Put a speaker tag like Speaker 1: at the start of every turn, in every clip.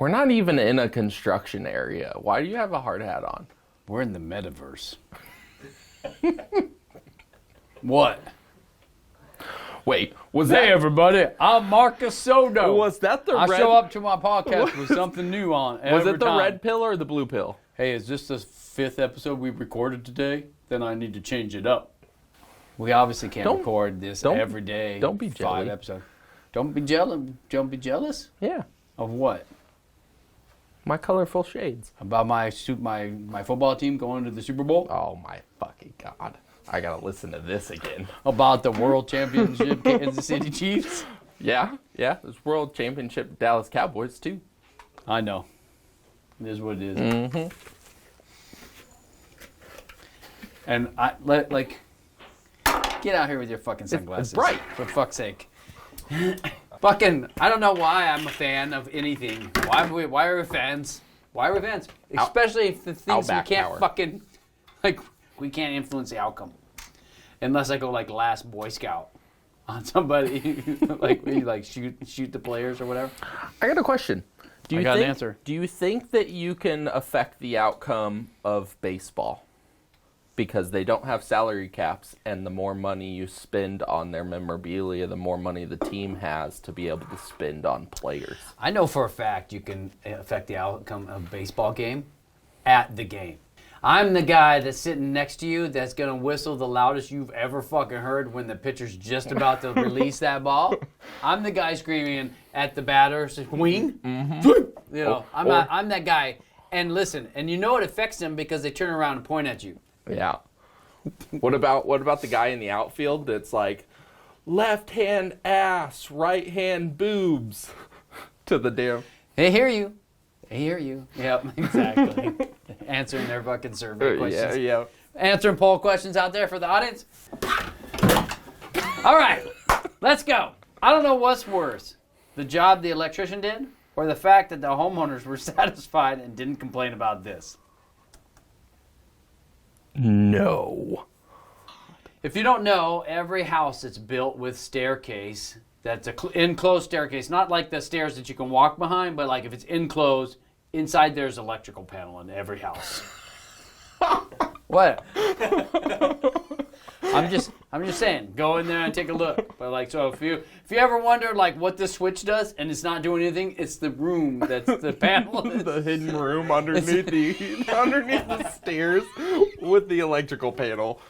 Speaker 1: We're not even in a construction area. Why do you have a hard hat on?
Speaker 2: We're in the metaverse. What?
Speaker 1: Wait,
Speaker 2: Hey everybody, I'm Marcus Soto.
Speaker 1: Was that the
Speaker 2: I
Speaker 1: red?
Speaker 2: show up to my podcast with something new on every
Speaker 1: Was it the
Speaker 2: time.
Speaker 1: red pill or the blue pill?
Speaker 2: Hey, is this the 5th episode we recorded today? Then I need to change it up. We obviously can't record this every day.
Speaker 1: Don't be jelly.
Speaker 2: 5 episodes. Don't be jealous. Don't be jealous
Speaker 1: Yeah,
Speaker 2: of what?
Speaker 1: my colorful shades.
Speaker 2: About my football team going to the Super Bowl?
Speaker 1: Oh my fucking god! I gotta listen to this again.
Speaker 2: About the World Championship Kansas City Chiefs?
Speaker 1: Yeah. There's World Championship Dallas Cowboys too.
Speaker 2: I know. It is what it is.
Speaker 1: Mm-hmm.
Speaker 2: And get out here with your fucking sunglasses.
Speaker 1: It's bright.
Speaker 2: For fuck's sake. Fucking, I don't know why I'm a fan of anything. Why are we fans? Why are we fans? Especially if the things we
Speaker 1: Outback
Speaker 2: can't
Speaker 1: Tower.
Speaker 2: fucking, we can't influence the outcome. Unless I go last Boy Scout on somebody, shoot the players or whatever.
Speaker 1: I got a question.
Speaker 2: I got an answer.
Speaker 1: Do you think that you can affect the outcome of baseball? Because they don't have salary caps, and the more money you spend on their memorabilia, the more money the team has to be able to spend on players.
Speaker 2: I know for a fact you can affect the outcome of a baseball game at the game. I'm the guy that's sitting next to you that's going to whistle the loudest you've ever fucking heard when the pitcher's just about to release that ball. I'm the guy screaming at the batter, swing. Mm-hmm. You know, I'm that guy. And listen, and you know it affects them because they turn around and point at you.
Speaker 1: Yeah. What about the guy in the outfield that's like, left hand ass, right hand boobs to the damn.
Speaker 2: They hear you. Yep, exactly. Answering their fucking survey questions.
Speaker 1: Yeah.
Speaker 2: Answering poll questions out there for the audience. All right, let's go. I don't know what's worse, the job the electrician did or the fact that the homeowners were satisfied and didn't complain about this.
Speaker 1: No.
Speaker 2: If you don't know, every house that's built with staircase, that's an enclosed staircase, not like the stairs that you can walk behind, but like if it's enclosed, inside there's electrical panel in every house. What? I'm just saying, go in there and take a look. But so if you ever wonder what this switch does and it's not doing anything, it's the room that's the panel.
Speaker 1: The hidden room underneath the stairs with the electrical panel.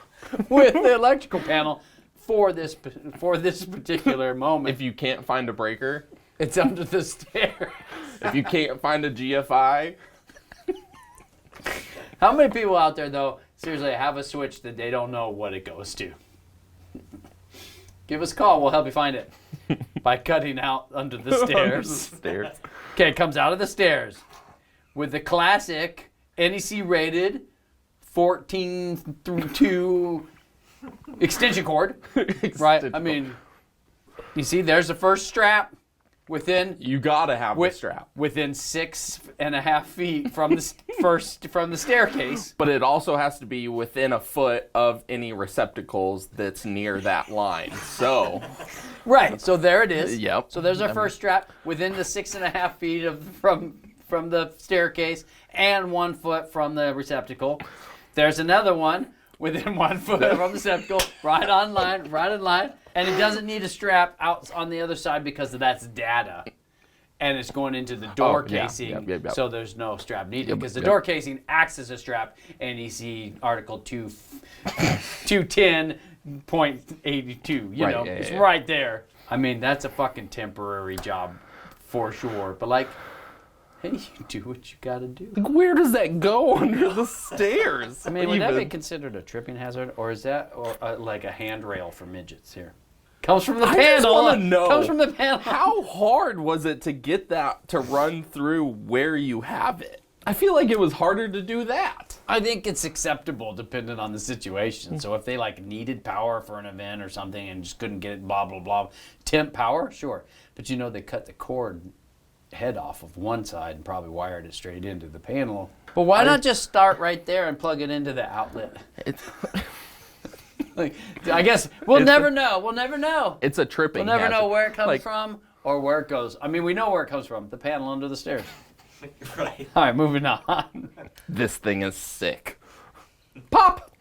Speaker 2: With the electrical panel for this particular moment.
Speaker 1: If you can't find a breaker,
Speaker 2: it's under the stairs.
Speaker 1: if you can't find a GFI.
Speaker 2: How many people out there, though, seriously have a switch that they don't know what it goes to? Give us a call. We'll help you find it by cutting out under the stairs. Okay, it comes out of the stairs with the classic NEC-rated 14-2 extension cord. Right? I mean, you see, there's the first strap.
Speaker 1: You gotta have the strap
Speaker 2: within 6.5 feet from the staircase.
Speaker 1: But it also has to be within a foot of any receptacles that's near that line. So,
Speaker 2: right. So there it is.
Speaker 1: Yep.
Speaker 2: So there's our first strap within the 6.5 feet from the staircase and 1 foot from the receptacle. There's another one within 1 foot from the receptacle, right in line. And it doesn't need a strap out on the other side because that's data. And it's going into the door casing,
Speaker 1: Yep.
Speaker 2: so there's no strap needed. Because the door casing acts as a strap, NEC Article 210.82. You know, it's right there. I mean, that's a fucking temporary job for sure. But hey, you do what you gotta do.
Speaker 1: Where does that go under the stairs?
Speaker 2: I mean, would that be considered a tripping hazard, or is that like a handrail for midgets here? Comes from the panel.
Speaker 1: I just want to know.
Speaker 2: Comes from the panel.
Speaker 1: How hard was it to get that to run through where you have it? I feel like it was harder to do that.
Speaker 2: I think it's acceptable depending on the situation. So if they needed power for an event or something and just couldn't get it, blah, blah, blah. Temp power, sure. But they cut the cord head off of one side and probably wired it straight into the panel. But why not just start right there and plug it into the outlet? I guess we'll never know. We'll never know.
Speaker 1: It's a tripping
Speaker 2: We'll never
Speaker 1: hazard.
Speaker 2: know where it comes from or where it goes. I mean, we know where it comes from. The panel under the stairs.
Speaker 3: Right.
Speaker 2: All right, moving on.
Speaker 1: This thing is sick. Pop!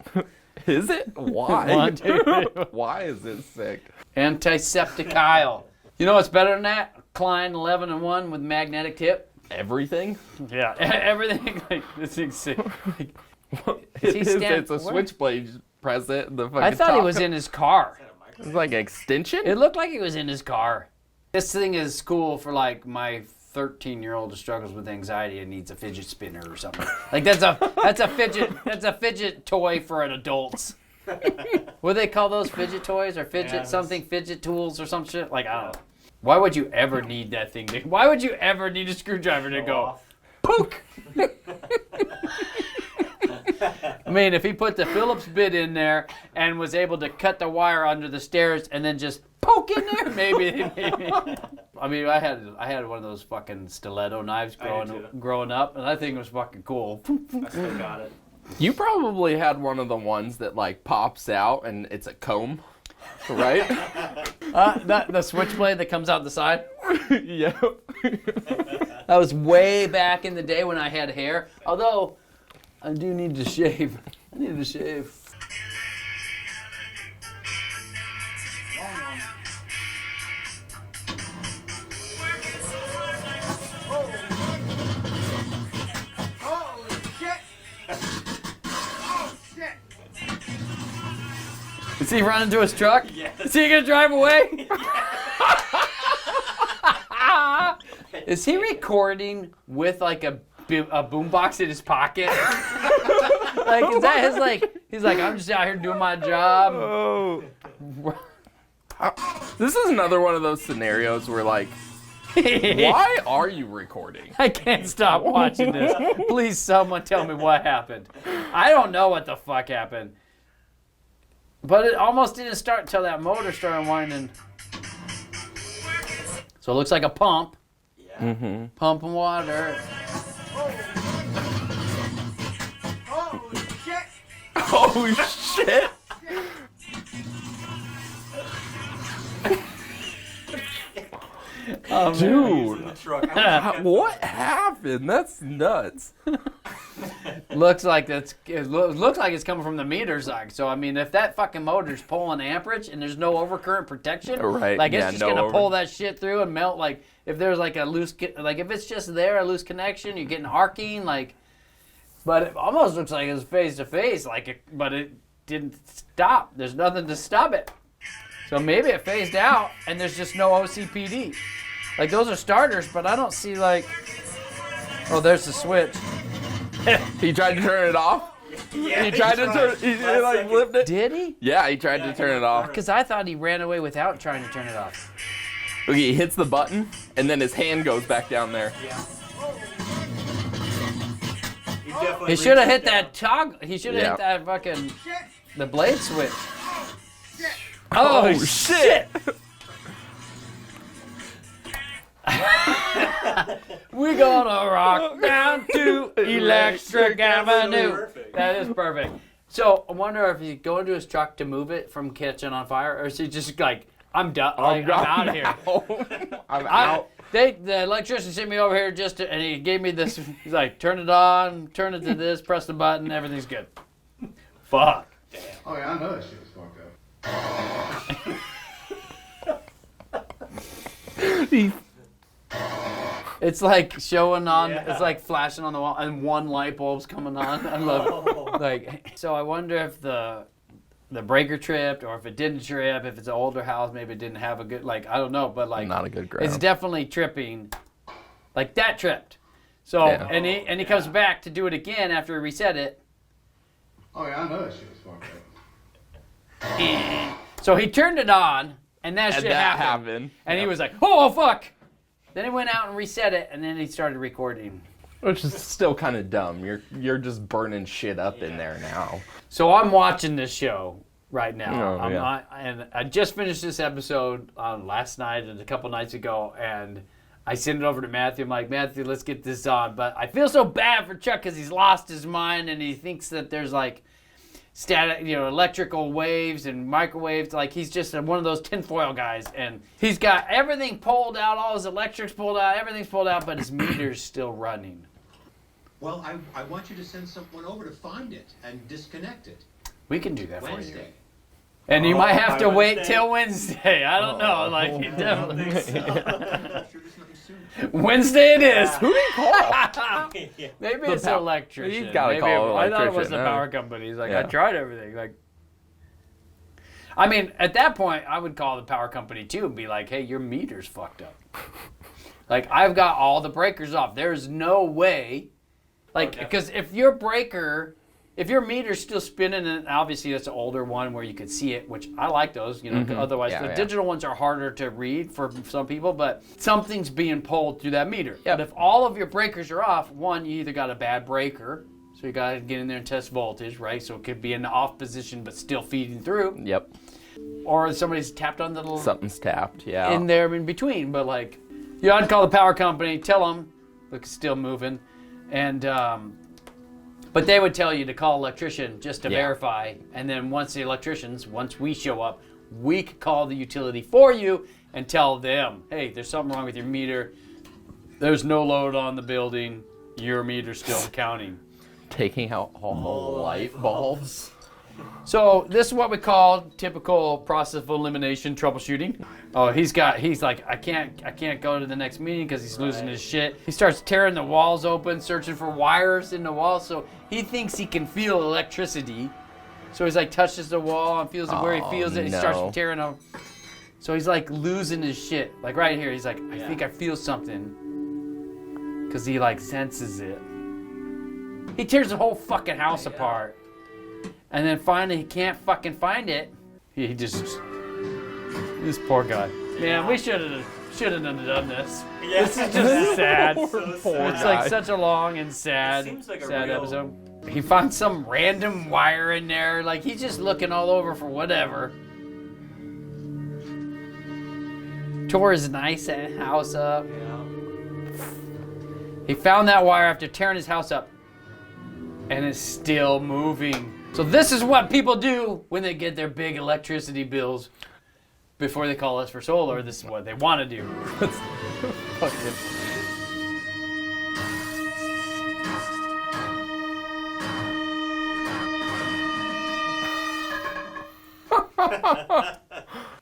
Speaker 1: Is it? Why?
Speaker 2: 1, 2, 3.
Speaker 1: Why is it sick?
Speaker 2: Antiseptic aisle. You know what's better than that? Klein 11-1 with magnetic tip.
Speaker 1: Everything?
Speaker 2: Yeah, everything. Like this thing's sick. Like, is he
Speaker 1: It's a
Speaker 2: where?
Speaker 1: switchblade. You press it. And the fucking
Speaker 2: I thought he
Speaker 1: top
Speaker 2: was in his car.
Speaker 1: It's like an extension?
Speaker 2: It looked like he was in his car. This thing is cool for like my 13-year-old who struggles with anxiety and needs a fidget spinner or something. Like that's a fidget toy for an adults. What do they call those fidget toys or fidget tools or some shit? Like I don't know. Why would you ever need that thing? Why would you ever need a screwdriver to go poke? I mean, if he put the Phillips bit in there and was able to cut the wire under the stairs and then just poke in there, maybe. I mean, I had one of those fucking stiletto knives growing up, and I think it was fucking cool.
Speaker 3: I still got it.
Speaker 1: You probably had one of the ones that like pops out and it's a comb, right?
Speaker 2: The switchblade that comes out the side.
Speaker 1: Yeah.
Speaker 2: That was way back in the day when I had hair. Although, I do need to shave. I need to shave. Is he running to his truck?
Speaker 3: Yes.
Speaker 2: Is he gonna drive away? Is he recording with like a boombox in his pocket? Like, is that his like? He's like, I'm just out here doing my job.
Speaker 1: Oh. This is another one of those scenarios where like, why are you recording?
Speaker 2: I can't stop watching this. Please, someone tell me what happened. I don't know what the fuck happened. But it almost didn't start until that motor started whining. So it looks like a pump.
Speaker 3: Yeah.
Speaker 1: Mm-hmm.
Speaker 2: Pumping water.
Speaker 1: Oh shit!
Speaker 2: Oh,
Speaker 3: He's in
Speaker 1: Dude,
Speaker 3: the truck.
Speaker 1: what happened? That's nuts.
Speaker 2: looks like it looks like it's coming from the meter side. So I mean, if that fucking motor's pulling amperage and there's no overcurrent protection,
Speaker 1: Right,
Speaker 2: like it's
Speaker 1: yeah,
Speaker 2: just
Speaker 1: no
Speaker 2: gonna pull that shit through and melt. Like if there's like a loose, like if it's just there a loose connection, you're getting arcing. Like, but it almost looks like it's face to face. But it didn't stop. There's nothing to stop it. So maybe it phased out and there's just no OCPD. Like those are starters, but I don't see like. Oh, there's the switch.
Speaker 1: He tried to turn it off.
Speaker 3: Yeah,
Speaker 1: He tried to turn. He
Speaker 3: Last
Speaker 1: like
Speaker 3: second.
Speaker 1: flipped it.
Speaker 2: Did he?
Speaker 1: Yeah, he tried to turn it off.
Speaker 2: Because I thought he ran away without trying to turn it off.
Speaker 1: Okay, he hits the button, and then his hand goes back down there.
Speaker 3: Yeah.
Speaker 2: He should have hit that toggle. He should have
Speaker 1: Yeah.
Speaker 2: hit that fucking the blade switch.
Speaker 1: Oh, shit!
Speaker 2: We gonna rock down to Electric Avenue.
Speaker 3: Perfect.
Speaker 2: That is perfect. So I wonder if he's going to his truck to move it from catching on fire, or is he just like, I'm done. Like, I'm out of here.
Speaker 1: I'm out.
Speaker 2: The electrician sent me over here and he gave me this. He's like, turn it on, turn it to this, press the button, everything's good. Fuck.
Speaker 4: Oh yeah, I know that shit was fucked up.
Speaker 2: It's like showing on.
Speaker 3: Yeah.
Speaker 2: It's like flashing on the wall, and one light bulb's coming on. I love it. Like, so I wonder if the breaker tripped, or if it didn't trip. If it's an older house, maybe it didn't have a good. Like, I don't know, but like,
Speaker 1: Not a good ground.
Speaker 2: it's definitely tripping. Like that tripped. So
Speaker 1: Yeah.
Speaker 2: and he comes back to do it again after he reset it.
Speaker 4: Oh yeah, I know that shit was fucked up.
Speaker 2: So he turned it on, and that
Speaker 1: And
Speaker 2: shit
Speaker 1: that
Speaker 2: happened.
Speaker 1: happened.
Speaker 2: And he was like, "Oh fuck!" Then he went out and reset it, and then he started recording.
Speaker 1: Which is still kind of dumb. You're just burning shit up in there now.
Speaker 2: So I'm watching this show right now.
Speaker 1: Oh, yeah.
Speaker 2: And I just finished this episode last night and a couple nights ago, and I sent it over to Matthew. I'm like, Matthew, let's get this on. But I feel so bad for Chuck because he's lost his mind, and he thinks that there's like, static, electrical waves and microwaves. Like he's just one of those tinfoil guys, and he's got everything pulled out, all his electrics pulled out, everything's pulled out, but his meter's still running.
Speaker 5: Well, I want you to send someone over to find it and disconnect it.
Speaker 2: We can do that for you.
Speaker 5: Wednesday.
Speaker 2: And you might have
Speaker 3: by
Speaker 2: to wait
Speaker 3: Wednesday?
Speaker 2: till Wednesday. I don't know. Like, you
Speaker 3: I don't
Speaker 2: definitely.
Speaker 3: think so.
Speaker 5: I'm sure there's nothing soon.
Speaker 2: Wednesday it is.
Speaker 1: Who do you call?
Speaker 3: Yeah.
Speaker 2: Maybe
Speaker 1: The
Speaker 2: it's an
Speaker 1: pow-
Speaker 2: electrician.
Speaker 1: You've gotta
Speaker 2: Maybe
Speaker 1: call an
Speaker 2: I thought it was the
Speaker 1: electrician,
Speaker 2: power
Speaker 1: yeah.
Speaker 2: company. He's like,
Speaker 1: Yeah.
Speaker 2: I tried everything. Like, I mean, at that point, I would call the power company too and be like, hey, your meter's fucked up. Like, I've got all the breakers off. There's no way. Like, because if your meter's still spinning, and obviously that's an older one where you could see it, which I like those, otherwise
Speaker 1: Yeah,
Speaker 2: the
Speaker 1: yeah.
Speaker 2: digital ones are harder to read for some people, but something's being pulled through that meter.
Speaker 1: Yep.
Speaker 2: But if all of your breakers are off, one, you either got a bad breaker, so you got to get in there and test voltage, right? So it could be in the off position but still feeding through,
Speaker 1: Yep.
Speaker 2: or somebody's tapped on the little
Speaker 1: Something's tapped. Yeah.
Speaker 2: in there in between. But like, I'd call the power company, tell them look, it's still moving, and but they would tell you to call an electrician just to
Speaker 1: Yeah.
Speaker 2: verify, and then once we show up, we could call the utility for you and tell them, hey, there's something wrong with your meter. There's no load on the building. Your meter's still counting.
Speaker 1: Taking out all light bulbs.
Speaker 2: So this is what we call typical process of elimination troubleshooting. Oh, he's like, I can't go to the next meeting because he's losing his shit. He starts tearing the walls open, searching for wires in the wall. So he thinks he can feel electricity. So he's like touches the wall and feels it where he feels it. He
Speaker 1: no.
Speaker 2: starts tearing them. So he's like losing his shit. Like right here, he's like, I think I feel something. Because he like senses it. He tears the whole fucking house apart. And then finally he can't fucking find it. He just, this poor guy. Man, we should have done this.
Speaker 3: Yeah.
Speaker 2: This is just sad.
Speaker 3: So
Speaker 2: It's
Speaker 3: sad.
Speaker 2: like such a long and sad,
Speaker 3: It seems like a
Speaker 2: sad
Speaker 3: real-
Speaker 2: episode. He finds some random wire in there. Like he's just looking all over for whatever. Tore his nice house up. He found that wire after tearing his house up. And it's still moving. So this is what people do when they get their big electricity bills. Before they call us for solar, this is what they want to do.
Speaker 1: Fucking.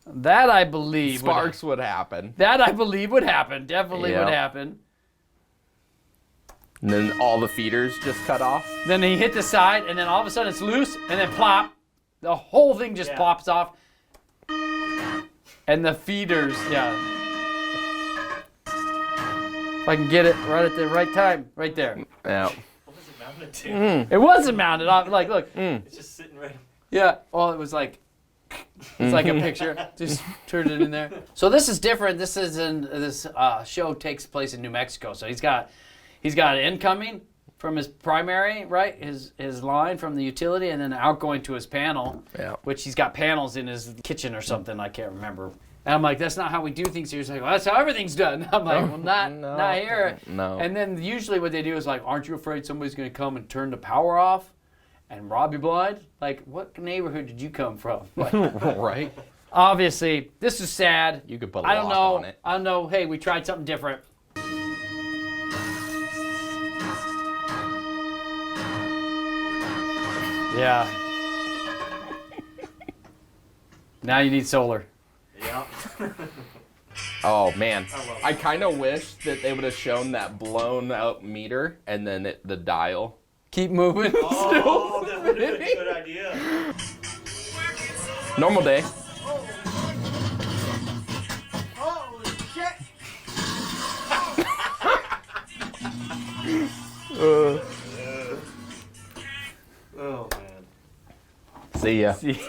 Speaker 2: That I believe.
Speaker 1: Sparks would happen.
Speaker 2: That I believe would happen. Definitely
Speaker 1: Yeah.
Speaker 2: would happen.
Speaker 1: And then all the feeders just cut off.
Speaker 2: Then he hit the side, and then all of a sudden it's loose, and then plop. The whole thing just plops off. And the feeders, If I can get it right at the right time, right there.
Speaker 1: Yeah.
Speaker 3: What was it mounted to?
Speaker 2: It wasn't mounted off. Like, look.
Speaker 3: It's just sitting right.
Speaker 2: Yeah. Well, it was like, it's like a picture. Just turned it in there. So this is different. This show takes place in New Mexico. So he's got an incoming from his primary, right? His line from the utility, and then outgoing to his panel,
Speaker 1: Yeah.
Speaker 2: which he's got panels in his kitchen or something. I can't remember. And I'm like, that's not how we do things here. He's like, well, that's how everything's done. I'm like, well, not here.
Speaker 1: No.
Speaker 2: And then usually what they do is like, aren't you afraid somebody's going to come and turn the power off and rob you blind? Like, what neighborhood did you come from? Like,
Speaker 1: Right?
Speaker 2: obviously, this is sad.
Speaker 1: You could put a
Speaker 2: I don't
Speaker 1: lock
Speaker 2: know.
Speaker 1: on it.
Speaker 2: I don't know. Hey, we tried something different. Yeah. Now you need solar.
Speaker 3: Yeah.
Speaker 1: Oh man,
Speaker 3: I love
Speaker 1: I kind of wish that they would have shown that blown out meter and then the dial.
Speaker 2: Keep moving.
Speaker 3: Oh, that would have been a good idea.
Speaker 1: Normal day.
Speaker 3: Oh man.
Speaker 1: See ya.
Speaker 2: See.